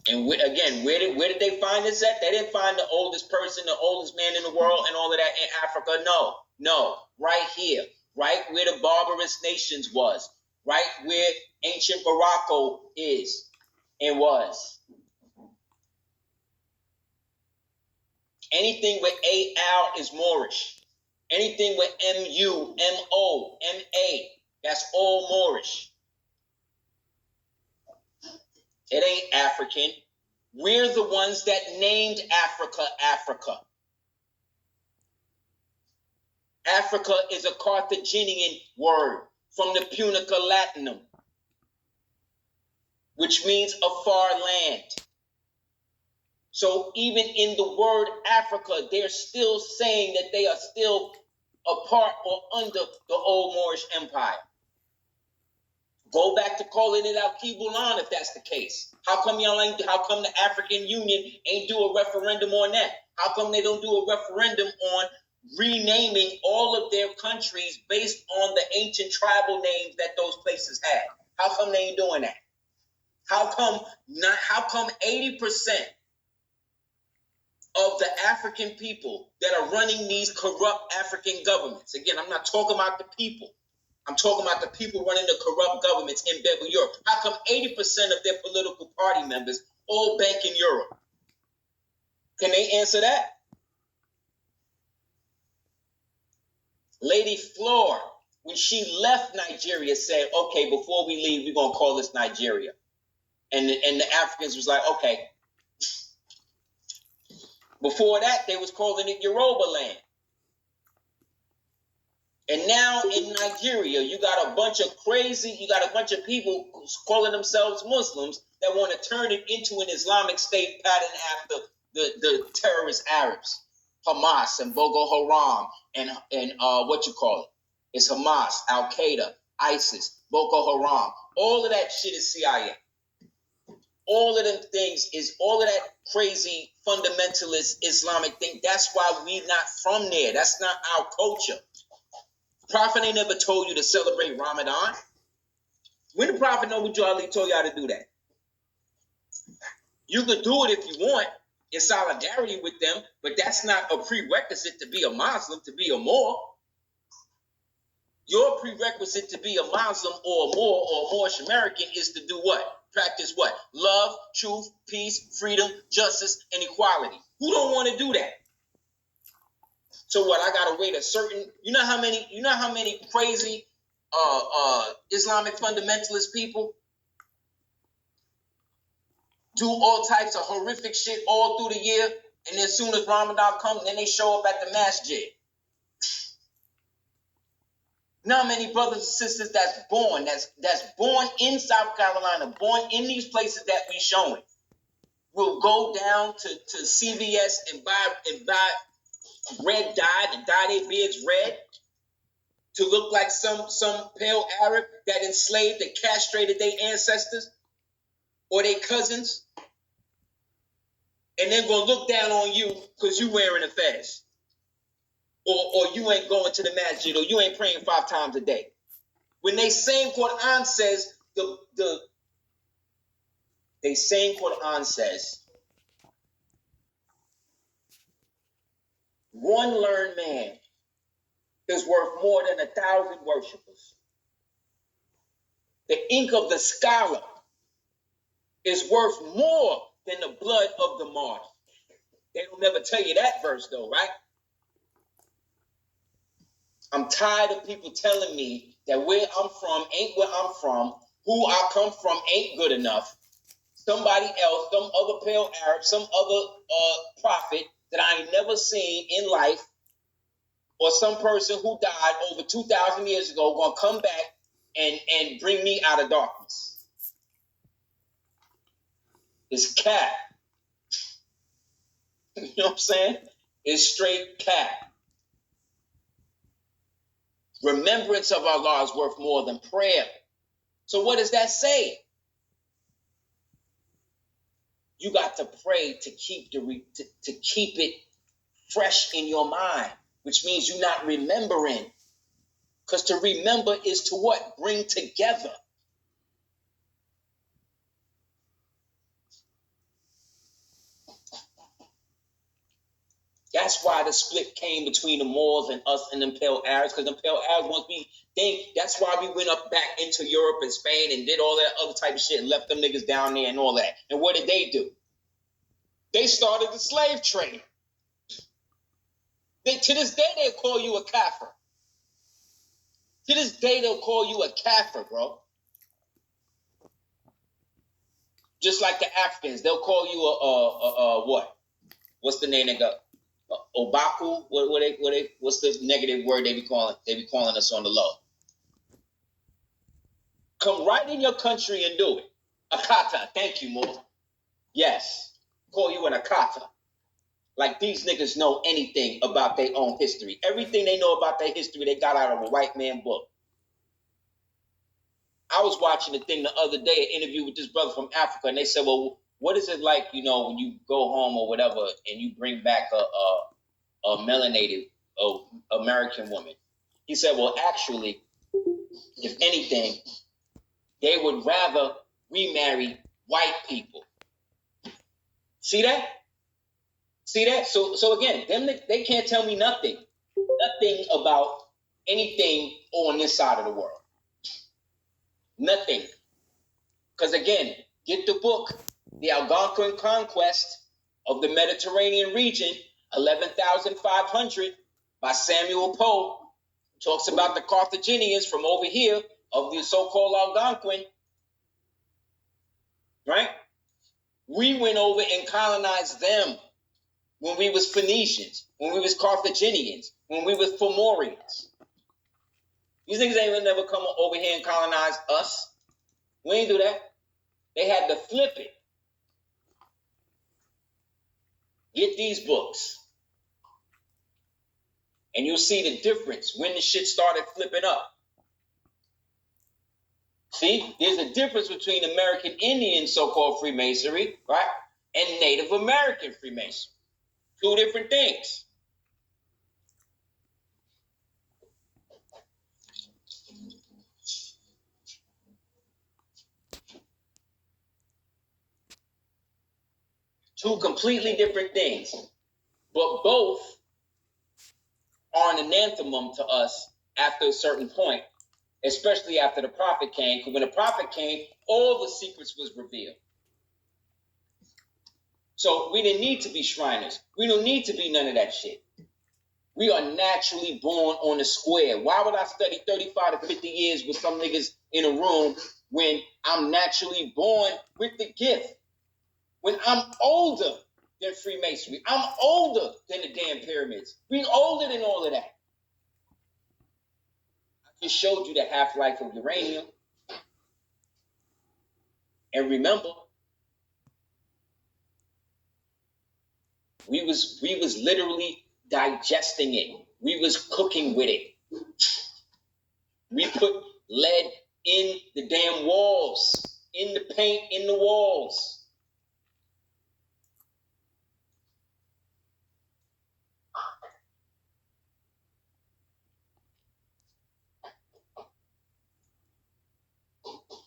And again, where did they find this at? They didn't find the oldest person, the oldest man in the world, and all of that in Africa. No, right here, right where the barbarous nations was, right where ancient Morocco is and was. Anything with A-L is Moorish. Anything with M-U, M-O, M-A, that's all Moorish. It ain't African. We're the ones that named Africa, Africa. Africa is a Carthaginian word from the Punica Latinum, which means a far land. So even in the word Africa, they're still saying that they are still a part or under the old Moorish Empire. Go back to calling it Al-Qibulan if that's the case. How come the African Union ain't do a referendum on that? How come they don't do a referendum on renaming all of their countries based on the ancient tribal names that those places had? How come they ain't doing that? How come 80% of the African people that are running these corrupt African governments? Again, I'm not talking about the people. I'm talking about the people running the corrupt governments in Bevel Europe. How come 80% of their political party members all bank in Europe? Can they answer that? Lady Flor, when she left Nigeria, said, okay, before we leave, we're going to call this Nigeria. And the Africans was like, okay. Before that, they was calling it Yoruba land. And now in Nigeria, you got a bunch of people calling themselves Muslims that want to turn it into an Islamic state pattern after the terrorist Arabs, Hamas and Boko Haram and what you call it? It's Hamas, Al Qaeda, ISIS, Boko Haram. All of that shit is CIA. All of them things is all of that crazy fundamentalist Islamic thing. That's why we not from there. That's not our culture. Prophet ain't never told you to celebrate Ramadan. When the Prophet Noble Ali told you how to do that? You could do it if you want in solidarity with them, but that's not a prerequisite to be a Muslim, to be a Moor. Your prerequisite to be a Muslim or a Moor or a Moorish American is to do what? Practice what? Love, truth, peace, freedom, justice, and equality. Who don't want to do that? So what? I gotta wait a certain. You know how many crazy Islamic fundamentalist people do all types of horrific shit all through the year, and as soon as Ramadan comes, then they show up at the masjid. Now many brothers and sisters that's born in South Carolina, born in these places that we showing, will go down to CVS and buy red dye and dye their beards red to look like some pale Arab that enslaved and castrated their ancestors or their cousins, and they're gonna look down on you because you wearing a fez. Or you ain't going to the masjid, or you ain't praying 5 times a day. When they same Quran says they same Quran says one learned man is worth more than 1,000 worshipers. The ink of the scholar is worth more than the blood of the martyr. They don't never tell you that verse though, right? I'm tired of people telling me that where I'm from ain't where I'm from, who I come from ain't good enough. Somebody else, some other pale Arab, some other prophet that I ain't never seen in life, or some person who died over 2,000 years ago gonna come back and bring me out of darkness. It's cap. You know what I'm saying? It's straight cap. Remembrance of Allah is worth more than prayer. So what does that say? You got to pray to keep keep it fresh in your mind, which means you're not remembering. Because to remember is to what? Bring together. That's why the split came between the Moors and us and them pale Arabs, because them pale Arabs, once we think, that's why we went up back into Europe and Spain and did all that other type of shit and left them niggas down there and all that. And what did they do? They started the slave trade. To this day, they'll call you a kafir. To this day, they'll call you a kafir, bro. Just like the Africans, they'll call you a what? What's the name they got? Obaku? What's the negative word they be calling? They be calling us on the low. Come right in your country and do it. Akata. Thank you, Maurs. Yes. Call you an Akata. Like these niggas know anything about their own history. Everything they know about their history, they got out of a white man book. I was watching a thing the other day, an interview with this brother from Africa, and they said, well, what is it like, when you go home or whatever, and you bring back a melanated American woman? He said, well, actually, if anything, they would rather remarry white people. See that? See that? So again, they can't tell me nothing about anything on this side of the world. Nothing. Because again, get the book, The Algonquin Conquest of the Mediterranean Region, 11,500 by Samuel Poe. Talks about the Carthaginians from over here of the so-called Algonquin. Right? We went over and colonized them when we was Phoenicians, when we was Carthaginians, when we was Fomorians. These niggas ain't never come over here and colonize us. We ain't do that. They had to flip it. Get these books. And you'll see the difference when the shit started flipping up. See, there's a difference between American Indian so-called Freemasonry, right, and Native American Freemasonry. Two different things. Two completely different things. But both are an anathema to us after a certain point, especially after the prophet came. Because when the prophet came, all the secrets was revealed. So we didn't need to be Shriners. We don't need to be none of that shit. We are naturally born on the square. Why would I study 35 to 50 years with some niggas in a room when I'm naturally born with the gift? When I'm older than Freemasonry. I'm older than the damn pyramids. We're older than all of that. I just showed you the half-life of uranium. And remember, we was literally digesting it. We was cooking with it. We put lead in the damn walls, in the paint, in the walls.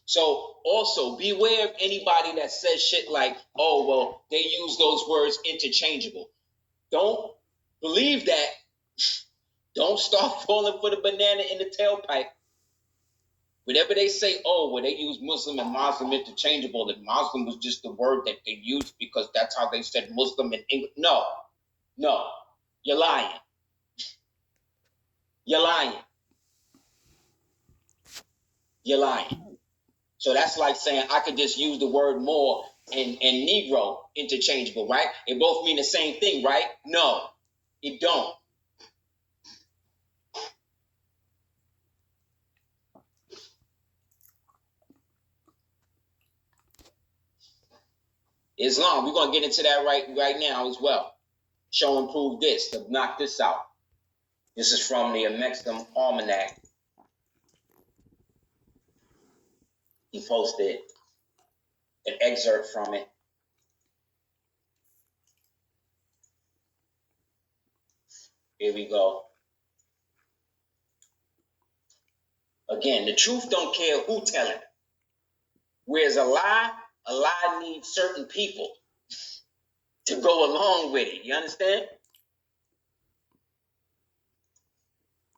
So also beware of anybody that says shit like, oh, well, they use those words interchangeable. Don't believe that. Don't start falling for the banana in the tailpipe. Whenever they say, oh, well, they use Muslim and Moslem interchangeable, that Moslem was just the word that they used because that's how they said Muslim in English. No, you're lying. You're lying. You're lying. So that's like saying I could just use the word Moor and Negro interchangeable, right? It both mean the same thing, right? No, it don't. Islam, we're going to get into that right now as well. Show and prove this, to knock this out. This is from the Mexican Almanac. He posted an excerpt from it. Here we go. Again, the truth don't care who tell it. Whereas a lie needs certain people to go along with it. You understand?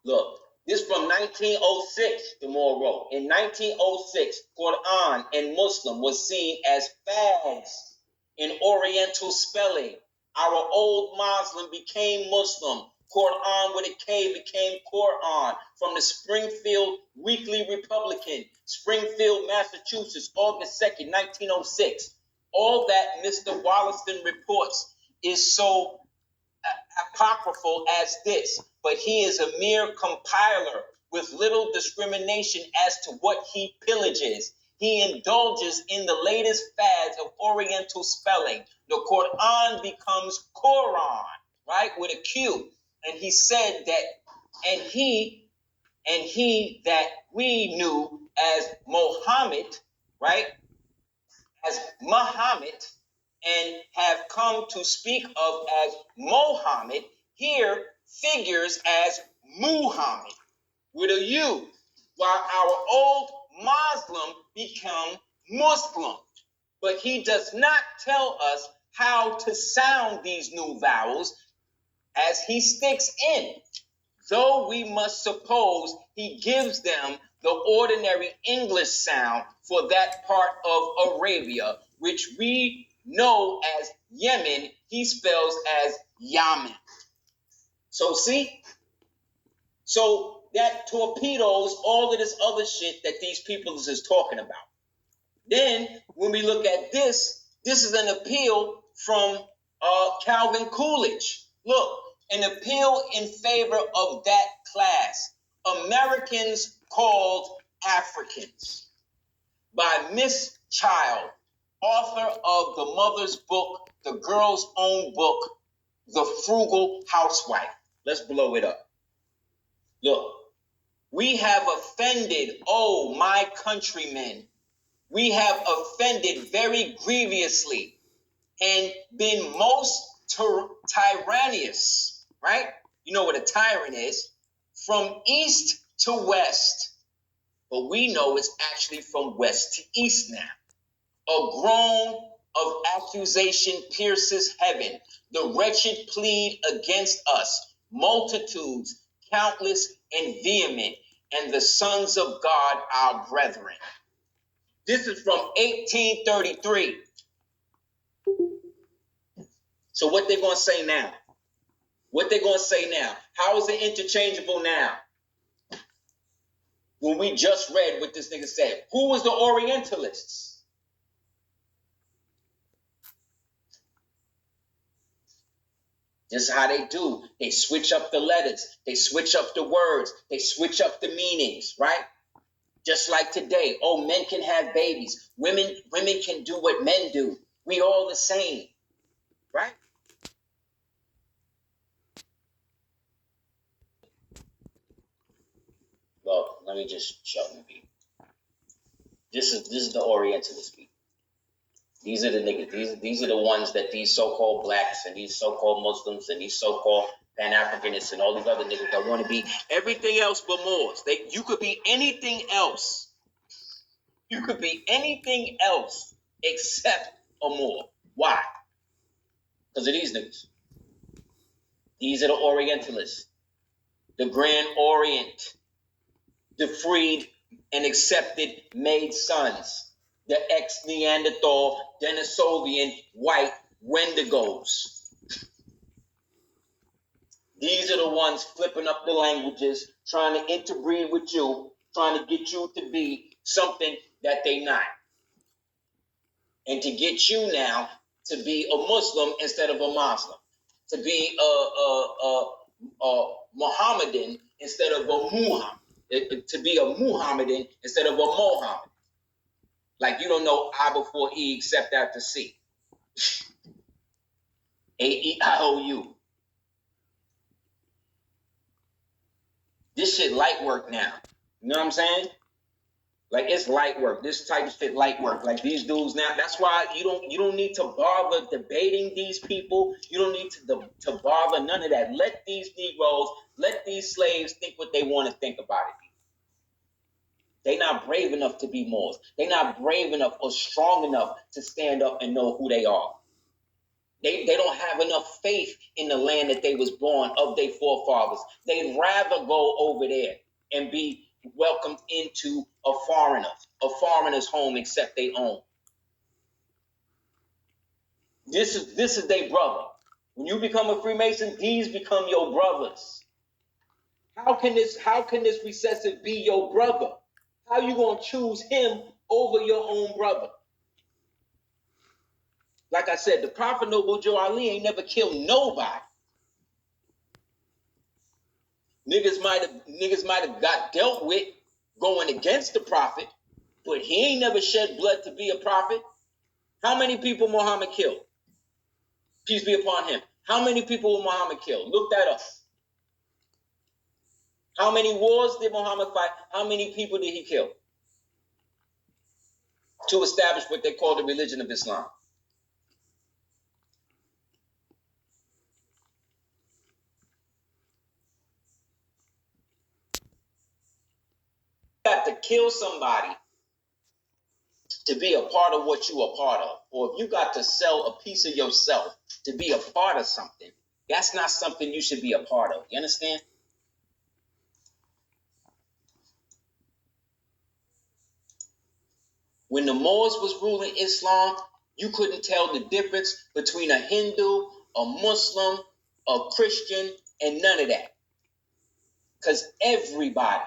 Look, this from 1906, the Moor wrote. In 1906, Quran and Muslim was seen as fads in Oriental spelling. Our old Moslem became Muslim. Quran with a K became Quran. From the Springfield Weekly Republican, Springfield, Massachusetts, August 2nd, 1906. All that Mr. Wollaston reports is so apocryphal as this, but he is a mere compiler with little discrimination as to what he pillages. He indulges in the latest fads of Oriental spelling. The Quran becomes Quran, right, with a Q. And he said that, and he that we knew as Mohammed, right, as Muhammad, and have come to speak of as Mohammed, here figures as Muhammad with a U, while our old Muslim become Muslim. But he does not tell us how to sound these new vowels, as he sticks in, though we must suppose he gives them the ordinary English sound for that part of Arabia, which we know as Yemen, he spells as Yamen. So see? So that torpedoes all of this other shit that these people is talking about. Then, when we look at this is an appeal from Calvin Coolidge. Look, an appeal in favor of that class, Americans called Africans, by Miss Child, author of the mother's book, the girl's own book, The Frugal Housewife. Let's blow it up. Look, we have offended, oh, my countrymen. We have offended very grievously and been most tyrannous, right? You know what a tyrant is, from east to west. But we know it's actually from west to east now. A groan of accusation pierces heaven. The wretched plead against us, multitudes, countless and vehement, and the sons of God, our brethren. This is from 1833. So what they going to say now? What they going to say now? How is it interchangeable now? When we just read what this nigga said. Who was the Orientalists? This is how they do. They switch up the letters. They switch up the words. They switch up the meanings, right? Just like today. Oh, men can have babies. Women can do what men do. We all the same, right? Well, let me just show you people. This is the Orientalist people. These are the niggas. These are the ones that these so-called blacks and these so-called Muslims and these so-called Pan-Africanists and all these other niggas that want to be everything else but Moors. You could be anything else. You could be anything else except a Moor. Why? Because of these niggas. These are the Orientalists. The Grand Orient. The freed and accepted made sons, the ex-Neanderthal, Denisovian, white Wendigos. These are the ones flipping up the languages, trying to interbreed with you, trying to get you to be something that they not. And to get you now to be a Muslim instead of a Moslem. To be a Mohammedan instead of a Muhammad. To be a Muhammadan instead of a Mohammed. Like you don't know I before E except after C. A-E-I-O-U. This shit light work now. You know what I'm saying? Like it's light work. This type of shit light work. Like these dudes now. That's why you don't need to bother debating these people. You don't need to bother none of that. Let these Negroes, let these slaves think what they want to think about it. They're not brave enough to be Moors. They're not brave enough or strong enough to stand up and know who they are. They don't have enough faith in the land that they was born of their forefathers. They'd rather go over there and be welcomed into a foreigner's home except they own. This is their brother. When you become a Freemason, these become your brothers. How can this recessive be your brother? How you gonna choose him over your own brother? Like I said, the Prophet Noble Joe Ali ain't never killed nobody. Niggas might have got dealt with going against the Prophet, but he ain't never shed blood to be a prophet. How many people Muhammad killed? Peace be upon him. How many people will Muhammad kill? Look that up. How many wars did Muhammad fight? How many people did he kill? To establish what they call the religion of Islam. You got to kill somebody to be a part of what you are part of. Or if you got to sell a piece of yourself to be a part of something, that's not something you should be a part of. You understand? When the Moors was ruling Islam, you couldn't tell the difference between a Hindu, a Muslim, a Christian, and none of that. Because everybody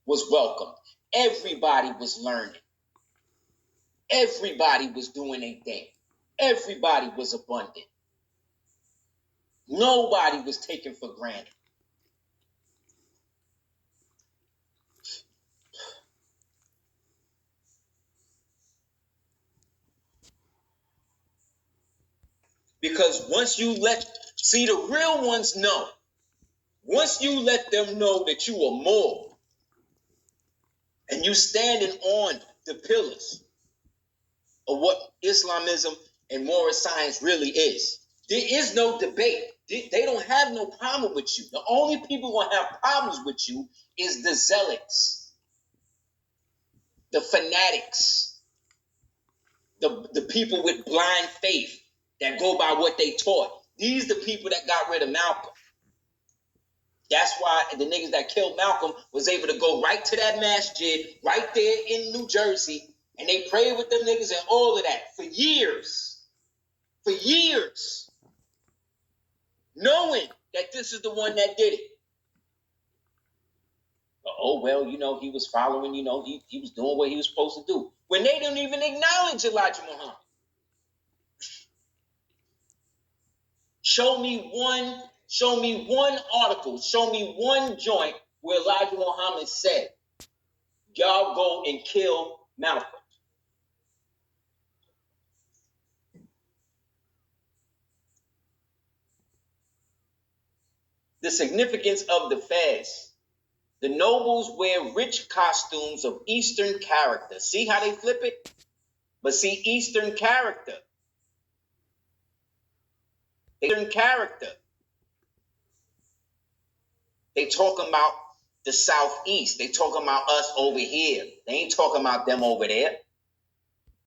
was welcome. Everybody was learning. Everybody was doing a thing. Everybody was abundant. Nobody was taken for granted. Because once you see the real ones know, once you let them know that you are more, and you standing on the pillars of what Islamism and moral science really is, there is no debate. They don't have no problem with you. The only people who have problems with you is the zealots, the fanatics, the people with blind faith that go by what they taught. These the people that got rid of Malcolm. That's why the niggas that killed Malcolm was able to go right to that masjid right there in New Jersey, and they prayed with them niggas and all of that for years. For years. Knowing that this is the one that did it. Oh, well, he was following, he was doing what he was supposed to do. When they didn't even acknowledge Elijah Muhammad. Show me one article, show me one joint where Elijah Muhammad said, y'all go and kill Malcolm. The significance of the fez. The nobles wear rich costumes of Eastern character. See how they flip it? But see, Eastern character. Eastern character. They talking about the Southeast. They talking about us over here. They ain't talking about them over there.